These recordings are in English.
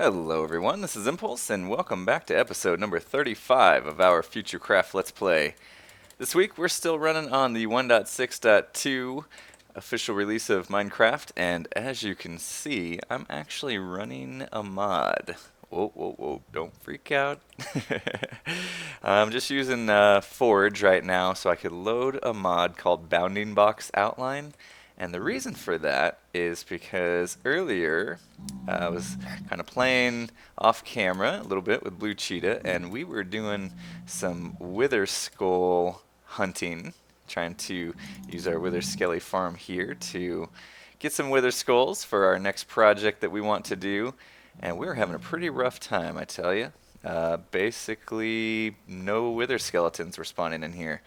Hello everyone, this is Impulse, and welcome back to episode number 35 of our Futurecraft Let's Play. This week we're still running on the 1.6.2 official release of Minecraft, and as you can see, I'm actually running a mod. Whoa, whoa, whoa, don't freak out. I'm just using Forge right now so I could load a mod called Bounding Box Outline. And the reason for that is because earlier I was kind of playing off camera a little bit with Blue Cheetah, and we were doing some wither skull hunting, trying to use our wither skelly farm here to get some wither skulls for our next project that we want to do. And we were having a pretty rough time, I tell you. Basically, no wither skeletons were spawning in here.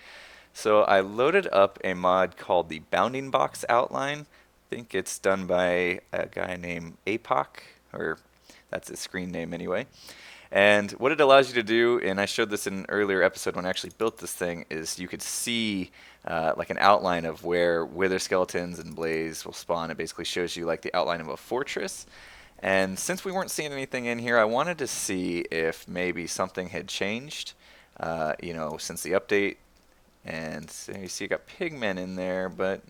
So I loaded up a mod called the Bounding Box Outline. I think it's done by a guy named APOC, or that's his screen name anyway. And what it allows you to do, and I showed this in an earlier episode when I actually built this thing, is you could see like an outline of where wither skeletons and blaze will spawn. It basically shows you like the outline of a fortress. And since we weren't seeing anything in here, I wanted to see if maybe something had changed, since the update. And so you see, you got pigmen in there, but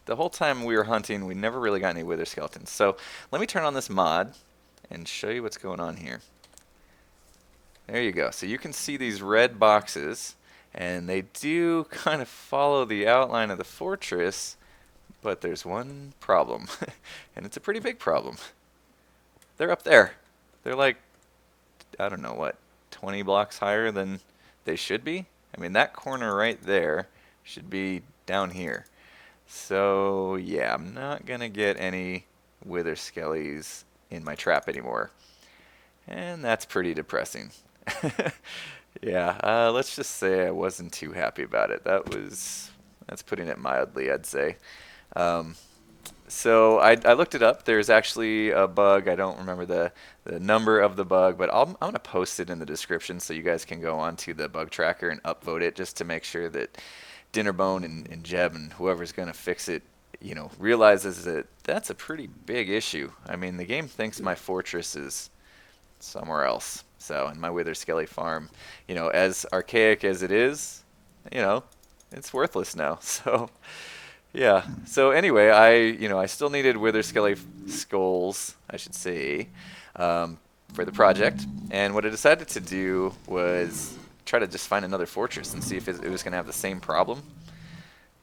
the whole time we were hunting, we never really got any wither skeletons. So let me turn on this mod and show you what's going on here. There you go. So you can see these red boxes, and they do kind of follow the outline of the fortress, but there's one problem, and it's a pretty big problem. They're up there. They're like, I don't know what, 20 blocks higher than they should be. I mean, that corner right there should be down here. So, yeah, I'm not going to get any wither skellies in my trap anymore. And that's pretty depressing. Yeah, let's just say I wasn't too happy about it. That's putting it mildly, I'd say. Um, so I looked it up. There's actually a bug. I don't remember the number of the bug, but I'm going to post it in the description so you guys can go onto the bug tracker and upvote it just to make sure that Dinnerbone and Jeb and whoever's going to fix it, realizes that that's a pretty big issue. I mean, the game thinks my fortress is somewhere else. So, and my Wither Skelly farm, as archaic as it is, it's worthless now. So, yeah. So anyway, I still needed Wither Skelly skulls, I should say, for the project. And what I decided to do was try to just find another fortress and see if it was going to have the same problem.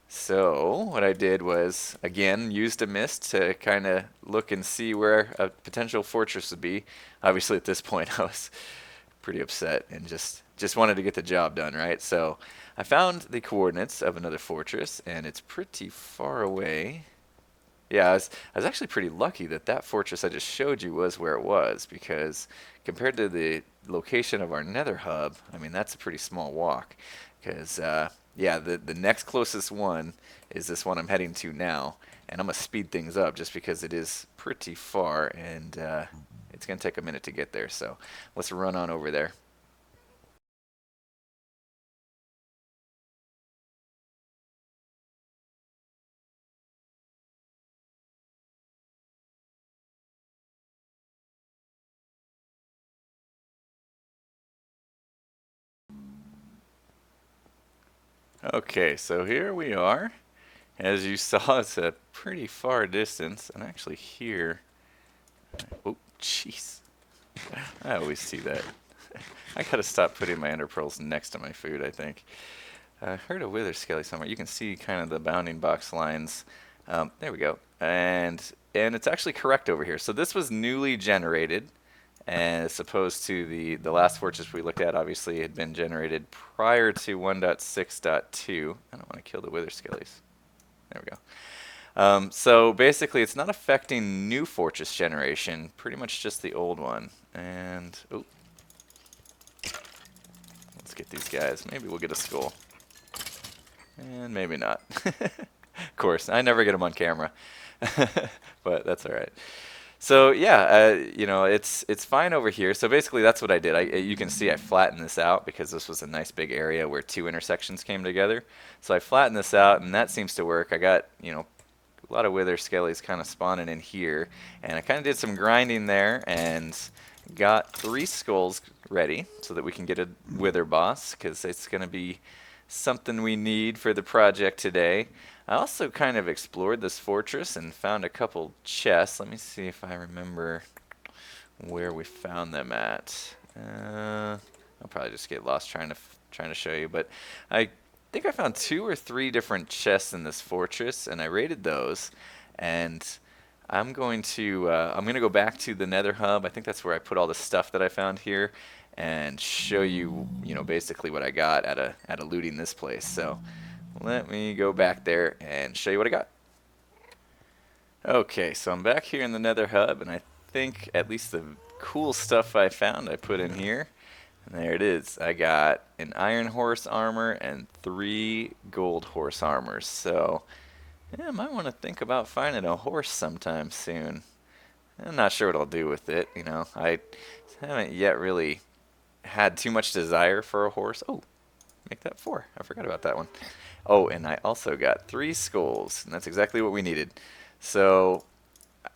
So what I did was, again, used a mist to kind of look and see where a potential fortress would be. Obviously, at this point, I was pretty upset and just wanted to get the job done, right? So I found the coordinates of another fortress, and it's pretty far away. Yeah, I was actually pretty lucky that that fortress I just showed you was where it was, because compared to the location of our nether hub, I mean, that's a pretty small walk. Because, yeah, the next closest one is this one I'm heading to now, and I'm going to speed things up just because it is pretty far, and it's going to take a minute to get there. So let's run on over there. Okay, so here we are. As you saw, it's a pretty far distance, and actually here, oh, jeez, I always see that. I gotta stop putting my ender pearls next to my food, I think. I heard a wither skelly somewhere. You can see kind of the bounding box lines. There we go. And it's actually correct over here. So this was newly generated, as opposed to the last fortress we looked at. Obviously, had been generated prior to 1.6.2. I don't want to kill the wither skellies. There we go. So basically, it's not affecting new fortress generation. Pretty much just the old one. And oh, let's get these guys. Maybe we'll get a skull. And maybe not. Of course, I never get them on camera, but that's all right. So yeah, it's fine over here. So basically, that's what I did. You can see I flattened this out because this was a nice big area where two intersections came together. So I flattened this out, and that seems to work. I got a lot of wither skellies kind of spawning in here, and I kind of did some grinding there and got 3 skulls ready so that we can get a wither boss, because it's going to be something we need for the project today. I also kind of explored this fortress and found a couple chests. Let me see if I remember where we found them at. I'll probably just get lost trying to show you, but I think I found 2 or 3 different chests in this fortress, and I raided those. And I'm going to go back to the Nether hub. I think that's where I put all the stuff that I found here, and show you, basically what I got out of looting this place. So let me go back there and show you what I got. Okay, so I'm back here in the Nether hub, and I think at least the cool stuff I found I put in here. And there it is. I got an iron horse armor and 3 gold horse armors. So yeah, I might want to think about finding a horse sometime soon. I'm not sure what I'll do with it. I haven't yet really had too much desire for a horse. Oh, make that 4. I forgot about that one. Oh, and I also got 3 skulls, and that's exactly what we needed. So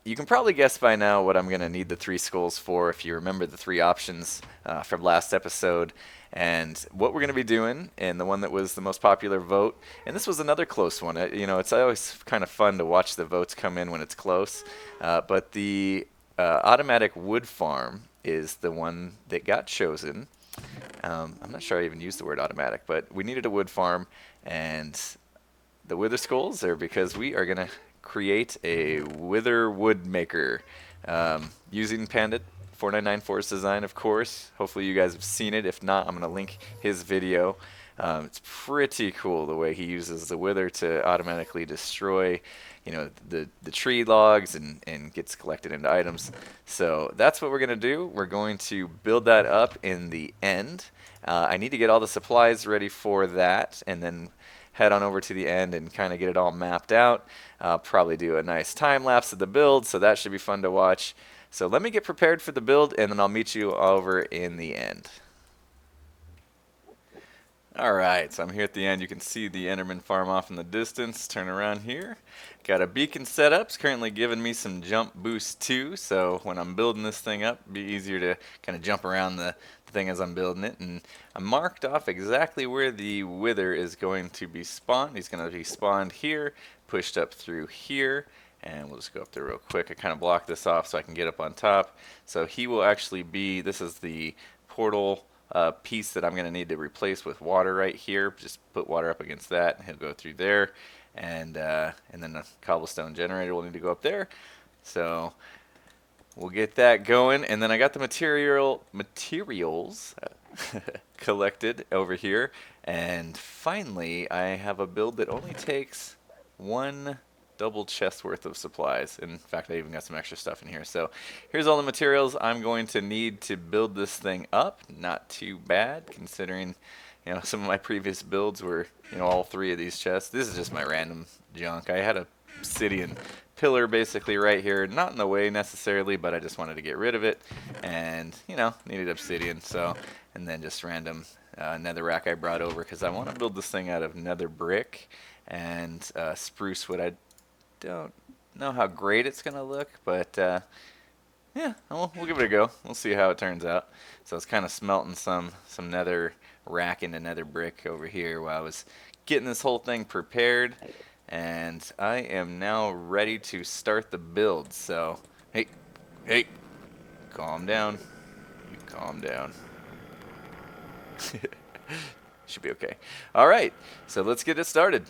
you can probably guess by now what I'm going to need the 3 skulls for, if you remember the 3 options from last episode. And what we're going to be doing, and the one that was the most popular vote, and this was another close one. It's always kind of fun to watch the votes come in when it's close. But the automatic wood farm is the one that got chosen. I'm not sure I even used the word automatic, but we needed a wood farm, and the wither skulls are because we are going to create a wither wood maker using Panda 4994's design, of course. Hopefully you guys have seen it. If not, I'm going to link his video. It's pretty cool the way he uses the wither to automatically destroy the tree logs and gets collected into items. So that's what we're going to do. We're going to build that up in the end. I need to get all the supplies ready for that, and then head on over to the end and kind of get it all mapped out. I'll probably do a nice time lapse of the build, so that should be fun to watch. So let me get prepared for the build, and then I'll meet you over in the end. Alright, so I'm here at the end. You can see the Enderman farm off in the distance. Turn around here. Got a beacon set up. It's currently giving me some jump boost too, so when I'm building this thing up, it'll be easier to kind of jump around the thing as I'm building it. And I marked off exactly where the wither is going to be spawned. He's going to be spawned here, pushed up through here, and we'll just go up there real quick. I kind of blocked this off so I can get up on top. So he will actually be, this is the portal piece that I'm going to need to replace with water right here. Just put water up against that, and he'll go through there. And then a cobblestone generator will need to go up there. So we'll get that going. And then I got the materials collected over here. And finally, I have a build that only takes 1 double chest worth of supplies. In fact, I even got some extra stuff in here. So here's all the materials I'm going to need to build this thing up. Not too bad, considering some of my previous builds were all 3 of these chests. This is just my random junk. I had a obsidian pillar basically right here, not in the way necessarily, but I just wanted to get rid of it, and needed obsidian. So, and then just random nether rack I brought over because I want to build this thing out of nether brick and spruce wood. I don't know how great it's gonna look, but yeah, we'll give it a go. We'll see how it turns out. So it's kind of smelting some nether rack into nether brick over here while I was getting this whole thing prepared, and I am now ready to start the build. So hey, calm down. You calm down. Should be okay. All right, so let's get it started.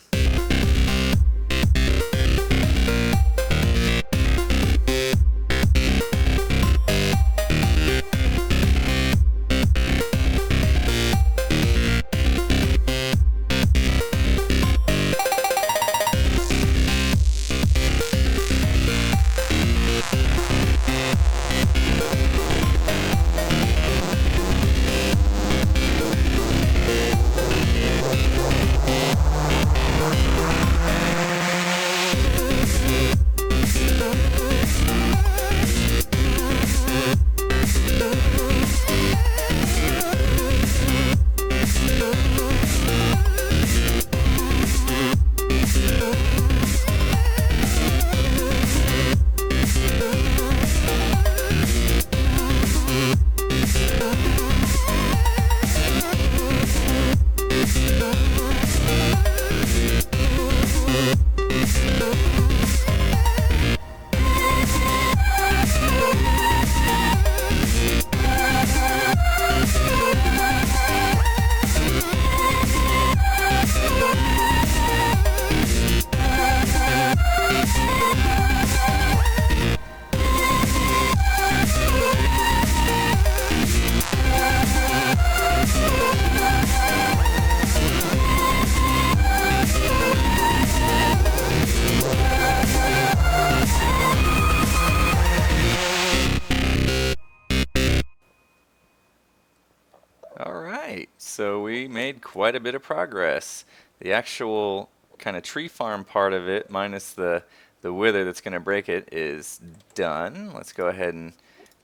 so we made quite a bit of progress. The actual kind of tree farm part of it, minus the wither that's going to break it, is done. Let's go ahead and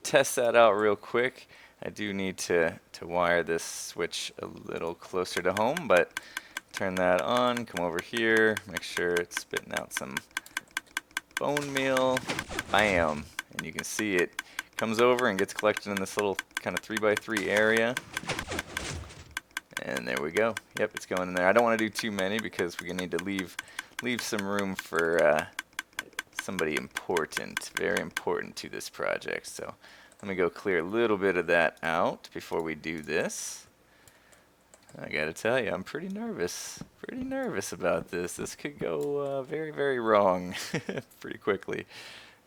test that out real quick. I do need to wire this switch a little closer to home, but turn that on, come over here, make sure it's spitting out some bone meal. Bam! And you can see it comes over and gets collected in this little kind of 3x3 area. And there we go. Yep, it's going in there. I don't want to do too many because we need to leave some room for somebody important, very important to this project. So let me go clear a little bit of that out before we do this. I gotta tell you, I'm pretty nervous about this. This could go very, very wrong pretty quickly.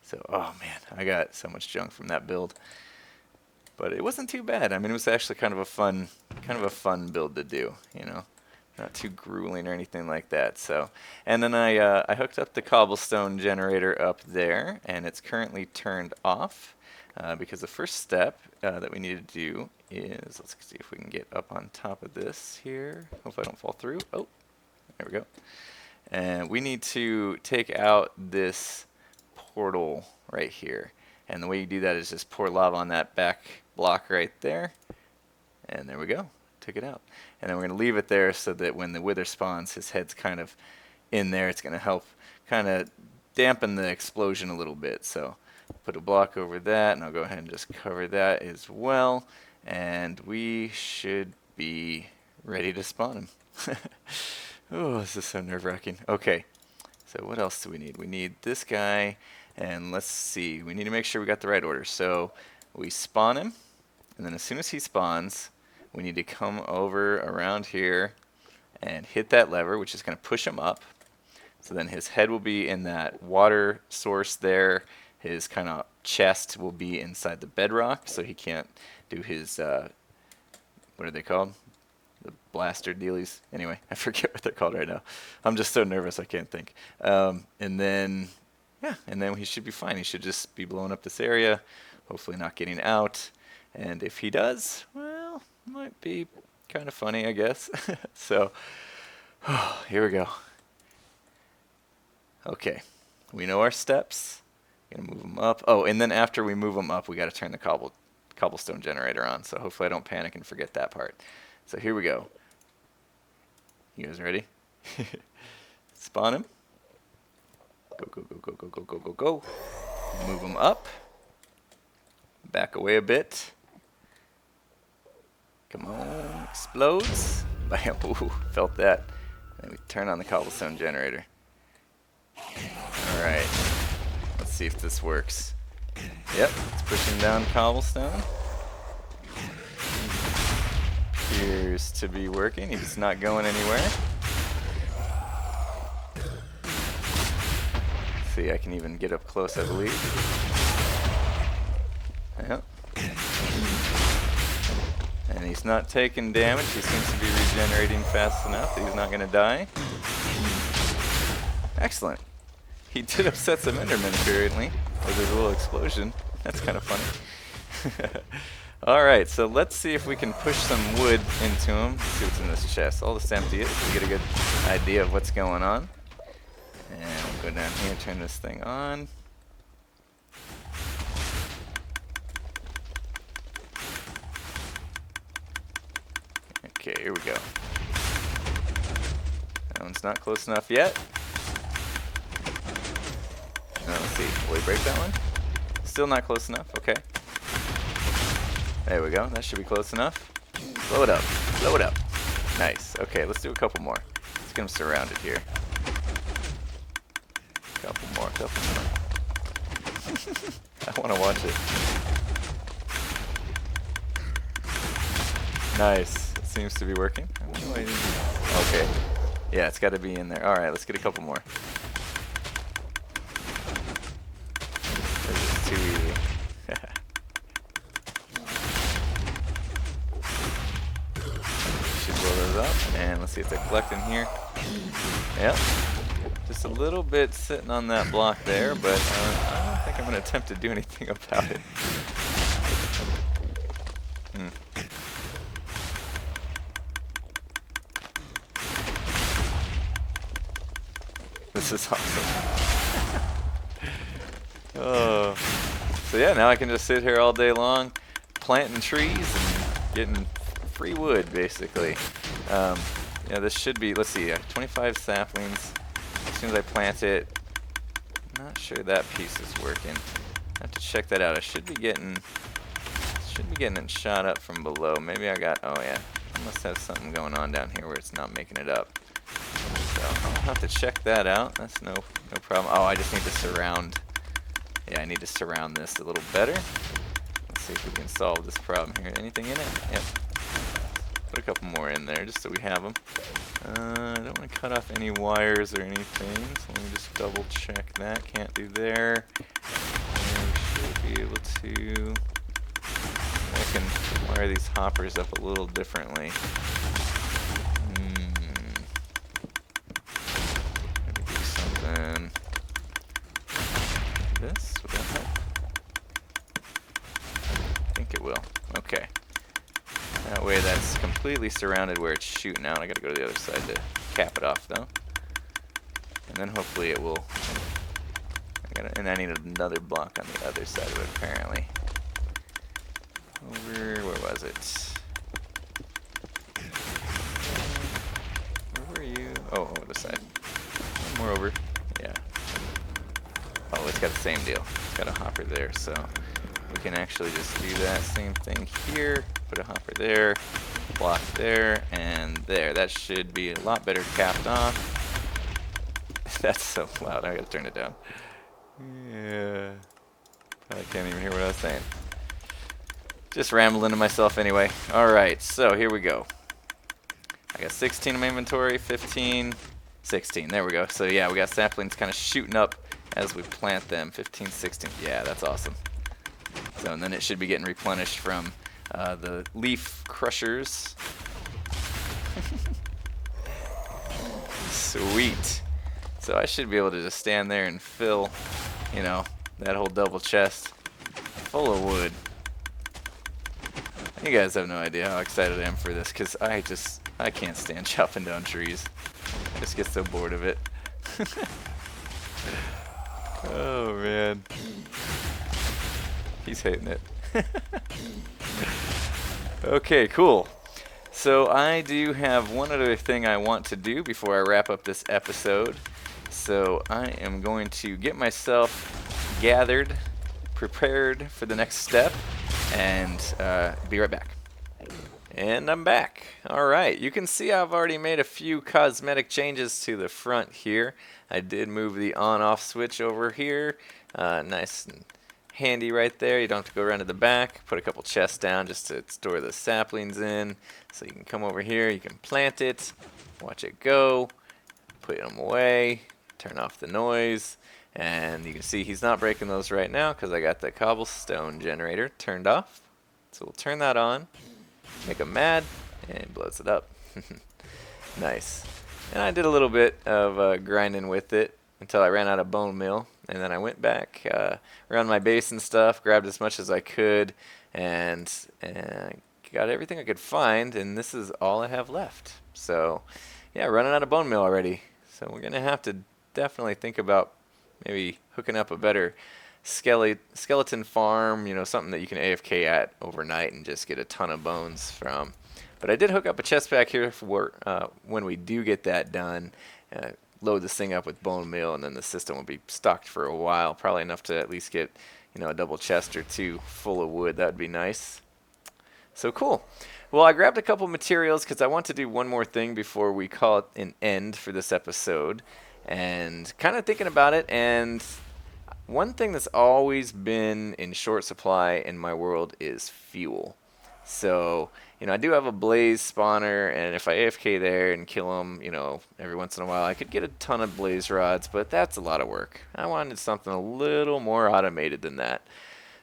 So, oh man, I got so much junk from that build. But it wasn't too bad. I mean, it was actually kind of a fun build to do, you know. Not too grueling or anything like that. So, and then I hooked up the cobblestone generator up there, and it's currently turned off because the first step that we need to do is, let's see if we can get up on top of this here. Hope I don't fall through. Oh, there we go. And we need to take out this portal right here. And the way you do that is just pour lava on that back block right there. And there we go. Took it out. And then we're going to leave it there so that when the wither spawns, his head's kind of in there. It's going to help kind of dampen the explosion a little bit. So put a block over that, and I'll go ahead and just cover that as well. And we should be ready to spawn him. Oh, this is so nerve-wracking. Okay, so what else do we need? We need this guy, and let's see. We need to make sure we got the right order. So we spawn him, and then as soon as he spawns, we need to come over around here and hit that lever, which is going to push him up. So then his head will be in that water source there. His kind of chest will be inside the bedrock, so he can't do his, what are they called? The blaster dealies. Anyway, I forget what they're called right now. I'm just so nervous I can't think. And then, yeah, and then he should be fine. He should just be blowing up this area, hopefully not getting out. And if he does, well, might be kind of funny, I guess. So, here we go. Okay, we know our steps. Gonna move them up. Oh, and then after we move them up, we got to turn the cobblestone generator on. So hopefully I don't panic and forget that part. So here we go. You guys ready? Spawn him. Go, go, go, go, go, go, go, go, go. Move him up. Back away a bit. Come on, explodes. Bam, ooh, felt that. And we turn on the cobblestone generator. Alright, let's see if this works. Yep, it's pushing down cobblestone. Appears to be working, he's not going anywhere. See, I can even get up close, I believe. Yep. And he's not taking damage. He seems to be regenerating fast enough that he's not going to die. Excellent. He did upset some Endermen, apparently, with his little explosion. That's kind of funny. Alright, so let's see if we can push some wood into him. Let's see what's in this chest. All this empty is. We get a good idea of what's going on. And we'll go down here, turn this thing on. Okay, here we go. That one's not close enough yet. Let's see. Will he break that one? Still not close enough. Okay. There we go. That should be close enough. Blow it up. Blow it up. Nice. Okay, let's do a couple more. Let's get him surrounded here. Couple more. Couple more. I want to watch it. Nice. It seems to be working. Okay. Yeah, it's got to be in there. All right, let's get a couple more. This is too easy. Should blow those up. And let's see if they're collecting here. Yep. Just a little bit sitting on that block there, but I don't think I'm going to attempt to do anything about it. This is awesome. Oh. So yeah, now I can just sit here all day long, planting trees and getting free wood, basically. Yeah, this should be, let's see, 25 saplings. As soon as I plant it, not sure that piece is working. I have to check that out. I should be getting it shot up from below. Maybe I got, oh yeah, I must have something going on down here where it's not making it up. So I'll have to check that out. That's no problem. Oh, I just need to surround. Yeah, I need to surround this a little better. Let's see if we can solve this problem here. Anything in it? Yep. Put a couple more in there just so we have them. I don't want to cut off any wires or anything, so let me just double check that. Can't do there. And we should be able to. I can wire these hoppers up a little differently. Maybe do something. This? Would that help? I think it will. Okay. That way that's completely surrounded where it's shooting out. I gotta go to the other side to cap it off though. And then hopefully it will. And I need another block on the other side of it apparently. Over, where was it? Where were you? Oh, this side. One more over. Yeah. Oh, it's got the same deal. It's got a hopper there, so we can actually just do that same thing here. Put a hopper there, block there, and there. That should be a lot better capped off. That's so loud. I gotta turn it down. Yeah. Probably can't even hear what I was saying. Just rambling to myself anyway. Alright, so here we go. I got 16 in my inventory, 15, 16. There we go. So yeah, we got saplings kind of shooting up as we plant them. 15, 16. Yeah, that's awesome. So, and then it should be getting replenished from the leaf crushers. Sweet. So I should be able to just stand there and fill, you know, that whole double chest full of wood. You guys have no idea how excited I am for this, because I can't stand chopping down trees. I just get so bored of it. Oh man. He's hating it. Okay, cool. So I do have one other thing I want to do before I wrap up this episode. So I am going to get myself gathered, prepared for the next step, and be right back. And I'm back. Alright, you can see I've already made a few cosmetic changes to the front here. I did move the on-off switch over here. Nice and handy right there. You don't have to go around to the back. Put a couple chests down just to store the saplings in. So you can come over here, you can plant it, watch it go, put them away, turn off the noise. And you can see he's not breaking those right now because I got the cobblestone generator turned off. So we'll turn that on, make him mad, and it blows it up. Nice. And I did a little bit of grinding with it until I ran out of bone meal. And then I went back around my base and stuff, grabbed as much as I could, and got everything I could find. And this is all I have left. So yeah, running out of bone meal already. So we're going to have to definitely think about maybe hooking up a better skeleton farm, you know, something that you can AFK at overnight and just get a ton of bones from. But I did hook up a chest pack here for when we do get that done. Load this thing up with bone meal, and then the system will be stocked for a while. Probably enough to at least get, you know, a double chest or two full of wood. That would be nice. So cool. Well, I grabbed a couple materials because I want to do one more thing before we call it an end for this episode. And kind of thinking about it, and one thing that's always been in short supply in my world is fuel. So, you know, I do have a blaze spawner, and if I AFK there and kill them, you know, every once in a while, I could get a ton of blaze rods, but that's a lot of work. I wanted something a little more automated than that.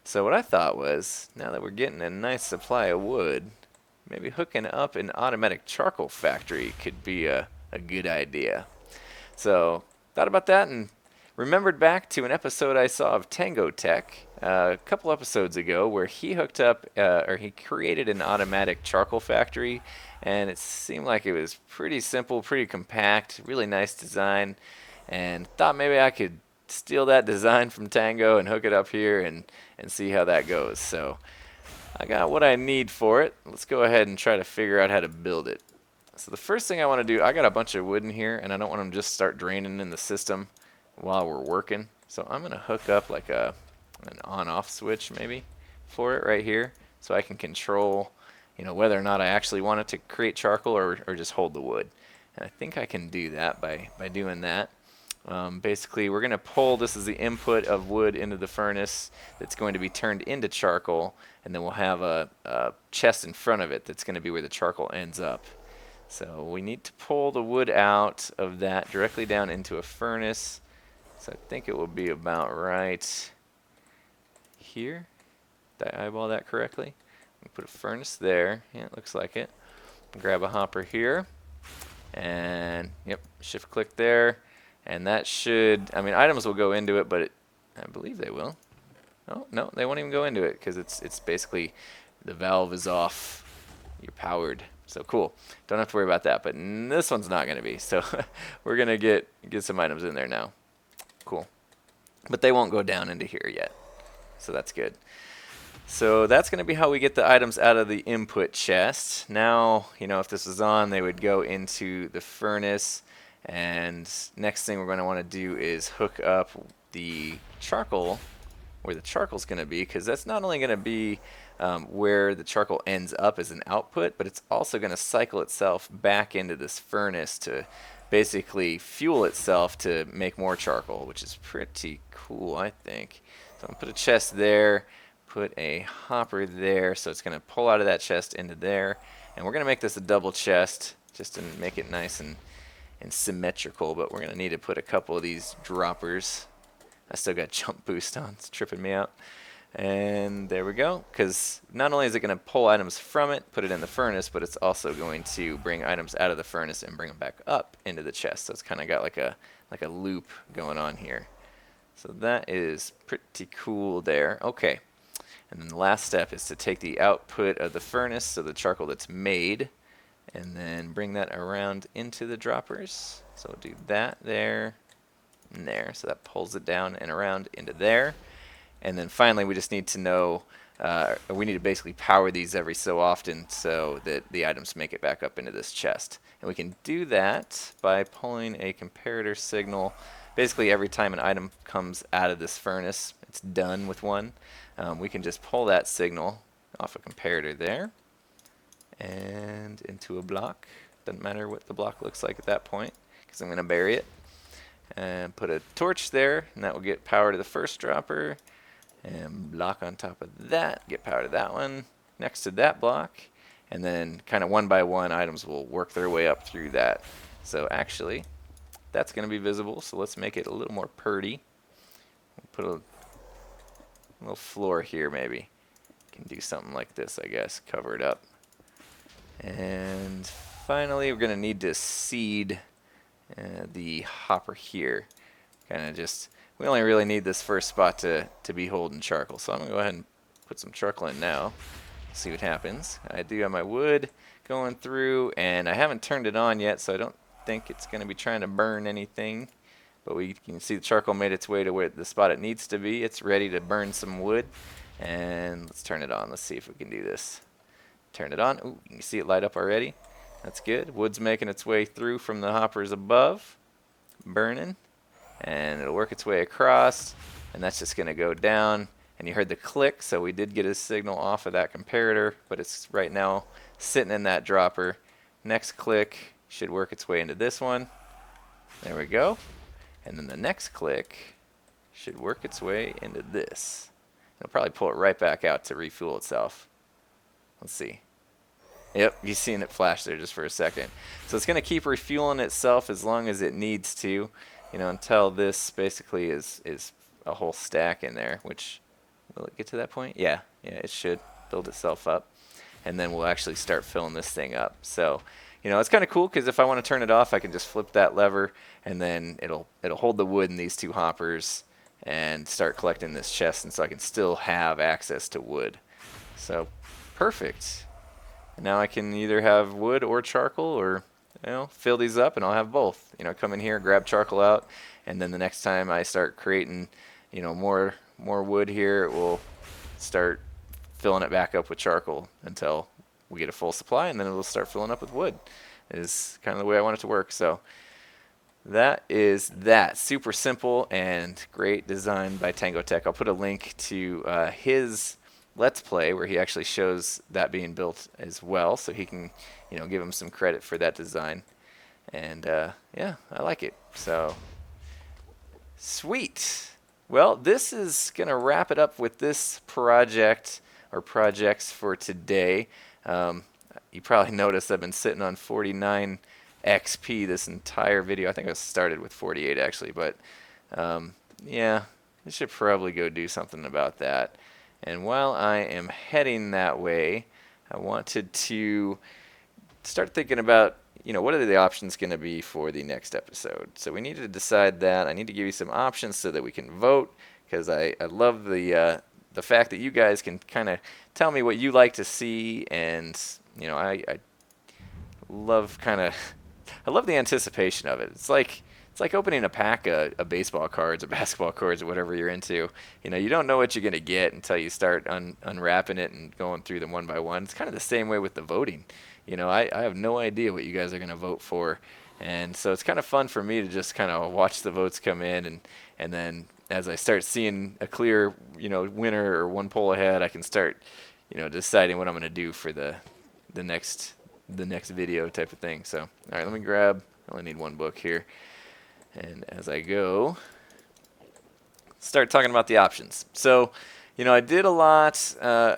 So what I thought was, now that we're getting a nice supply of wood, maybe hooking up an automatic charcoal factory could be a good idea. So, thought about that and remembered back to an episode I saw of Tango Tech a couple episodes ago where he hooked up, or he created an automatic charcoal factory, and it seemed like it was pretty simple, pretty compact, really nice design, and thought maybe I could steal that design from Tango and hook it up here and see how that goes. So I got what I need for it. Let's go ahead and try to figure out how to build it. So the first thing I want to do, I got a bunch of wood in here, and I don't want them to just start draining in the system while we're working. So I'm going to hook up like an on-off switch maybe for it right here, so I can control, whether or not I actually want it to create charcoal or just hold the wood. And I think I can do that by doing that. Basically, we're going to pull, this is the input of wood into the furnace that's going to be turned into charcoal, and then we'll have a chest in front of it that's going to be where the charcoal ends up. So we need to pull the wood out of that directly down into a furnace. So I think it will be about right here. Did I eyeball that correctly? Put a furnace there. Yeah, it looks like it. Grab a hopper here. And, yep, shift click there. And that should, items will go into it, but I believe they will. Oh, no, they won't even go into it because it's basically the valve is off. You're powered. So cool. Don't have to worry about that. But this one's not going to be. So we're going to get some items in there now. Cool. But they won't go down into here yet. So that's good. So that's going to be how we get the items out of the input chest. Now, if this was on, they would go into the furnace. And next thing we're going to want to do is hook up the charcoal where the charcoal's going to be, because that's not only going to be where the charcoal ends up as an output, but it's also going to cycle itself back into this furnace to basically fuel itself to make more charcoal, which is pretty cool, I think. So I'm going to put a chest there, put a hopper there, so it's going to pull out of that chest into there, and we're going to make this a double chest just to make it nice and symmetrical, but we're going to need to put a couple of these droppers. I still got jump boost on, it's tripping me out. And there we go, because not only is it going to pull items from it, put it in the furnace, but it's also going to bring items out of the furnace and bring them back up into the chest. So it's kind of got like a loop going on here. So that is pretty cool there. Okay, and then the last step is to take the output of the furnace, so the charcoal that's made, and then bring that around into the droppers. So we'll do that there and there. So that pulls it down and around into there. And then finally, we just need to know, we need to basically power these every so often so that the items make it back up into this chest. And we can do that by pulling a comparator signal. Basically, every time an item comes out of this furnace, it's done with one. We can just pull that signal off a comparator there and into a block. Doesn't matter what the block looks like at that point, because I'm going to bury it. And put a torch there, and that will get power to the first dropper. And block on top of that, get power to that one, next to that block, and then kind of one by one items will work their way up through that. So actually, that's going to be visible, so let's make it a little more purty. We'll put a little floor here maybe. Can do something like this, I guess, cover it up. And finally, we're going to need to seed the hopper here. Kind of just, we only really need this first spot to be holding charcoal. So I'm going to go ahead and put some charcoal in now. See what happens. I do have my wood going through, and I haven't turned it on yet, so I don't think it's going to be trying to burn anything. But we can see the charcoal made its way to where the spot it needs to be. It's ready to burn some wood. And let's turn it on. Let's see if we can do this. Turn it on. Ooh, you can see it light up already. That's good. Wood's making its way through from the hoppers above, burning, and it'll work its way across, and that's just going to go down. And you heard the click, so we did get a signal off of that comparator, but it's right now sitting in that dropper. Next click should work its way into this one. There we go. And then the next click should work its way into this. It'll probably pull it right back out to refuel itself. Let's see. Yep, you've seen it flash there just for a second. So it's going to keep refueling itself as long as it needs to, until this basically is a whole stack in there, which, will it get to that point? Yeah, it should build itself up. And then we'll actually start filling this thing up. So, it's kind of cool because if I want to turn it off, I can just flip that lever, and then it'll hold the wood in these two hoppers and start collecting this chest, and so I can still have access to wood. So, perfect. Now I can either have wood or charcoal or fill these up and I'll have both. Come in here, grab charcoal out, and then the next time I start creating, more wood here, it will start filling it back up with charcoal until we get a full supply, and then it'll start filling up with wood. Is kind of the way I want it to work. So that is that. Super simple and great design by Tango Tech. I'll put a link to his Let's Play where he actually shows that being built as well, so he can, give him some credit for that design. And yeah, I like it. So sweet. Well, this is gonna wrap it up with this project or projects for today. You probably noticed I've been sitting on 49 XP this entire video. I think I started with 48 actually, but yeah, I should probably go do something about that. And while I am heading that way, I wanted to start thinking about, what are the options going to be for the next episode. So we need to decide that. I need to give you some options so that we can vote, because I love the fact that you guys can kind of tell me what you like to see, and I love I love the anticipation of it. It's like opening a pack of baseball cards or basketball cards or whatever you're into. You don't know what you're going to get until you start unwrapping it and going through them one by one. It's kind of the same way with the voting. I have no idea what you guys are going to vote for. And so it's kind of fun for me to just kind of watch the votes come in, and then as I start seeing a clear, winner or one poll ahead, I can start, deciding what I'm going to do for the next video type of thing. So, all right, let me grab, I only need one book here. And as I go, start talking about the options. So, I did a lot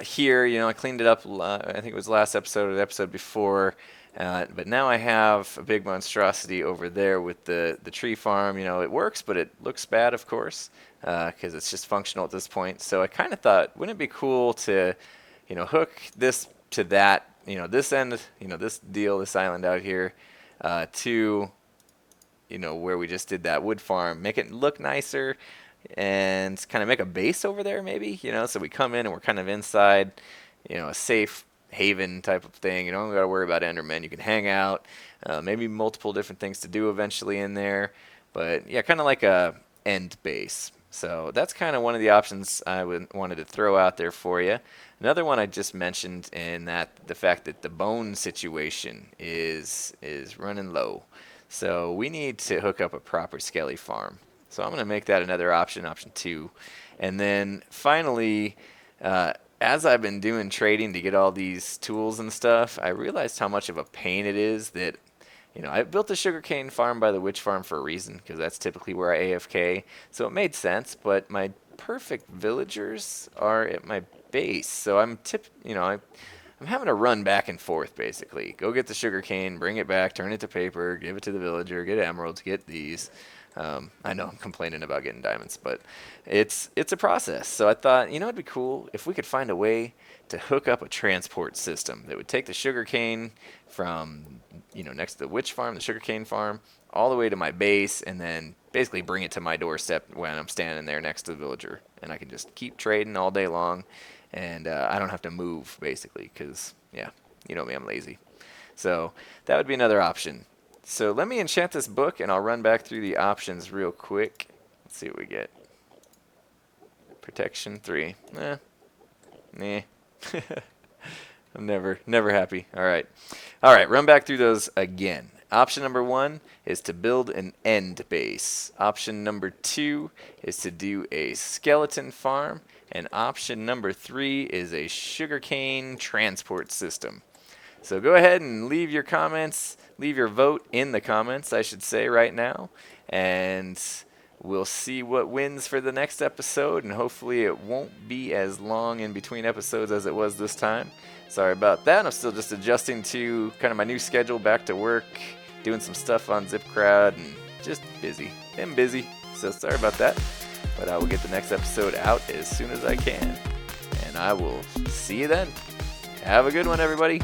here. I cleaned it up. I think it was last episode or the episode before. But now I have a big monstrosity over there with the tree farm. It works, but it looks bad, of course, because it's just functional at this point. So I kind of thought, wouldn't it be cool to, hook this to that, this end, this island out here, to, where we just did that wood farm, make it look nicer, and kind of make a base over there maybe, so we come in and we're kind of inside, a safe haven type of thing. You don't got to worry about Endermen. You can hang out, maybe multiple different things to do eventually in there, but yeah, kind of like a end base. So that's kind of one of the options I wanted to throw out there for you. Another one I just mentioned, in that the fact that the bone situation is running low. So we need to hook up a proper skelly farm. So I'm going to make that another option 2. And then finally, as I've been doing trading to get all these tools and stuff, I realized how much of a pain it is that, I built the sugarcane farm by the witch farm for a reason, because that's typically where I AFK. So it made sense, but my perfect villagers are at my base. So I'm having to run back and forth, basically. Go get the sugarcane, bring it back, turn it to paper, give it to the villager, get emeralds, get these. I know I'm complaining about getting diamonds, but it's a process. So I thought, it'd be cool if we could find a way to hook up a transport system that would take the sugarcane from, next to the witch farm, the sugarcane farm, all the way to my base, and then basically bring it to my doorstep when I'm standing there next to the villager. And I can just keep trading all day long, and I don't have to move, basically, because, yeah, you know me, I'm lazy. So that would be another option. So let me enchant this book, and I'll run back through the options real quick. Let's see what we get. Protection 3. Nah. I'm never happy. All right, run back through those again. Option number 1 is to build an end base. Option number 2 is to do a skeleton farm. And option number 3 is a sugarcane transport system. So go ahead and leave your comments, leave your vote in the comments, I should say, right now. And we'll see what wins for the next episode, and hopefully it won't be as long in between episodes as it was this time. Sorry about that. I'm still just adjusting to kind of my new schedule, back to work, doing some stuff on ZipCrowd, and just busy. I'm busy, so sorry about that. But I will get the next episode out as soon as I can. And I will see you then. Have a good one, everybody.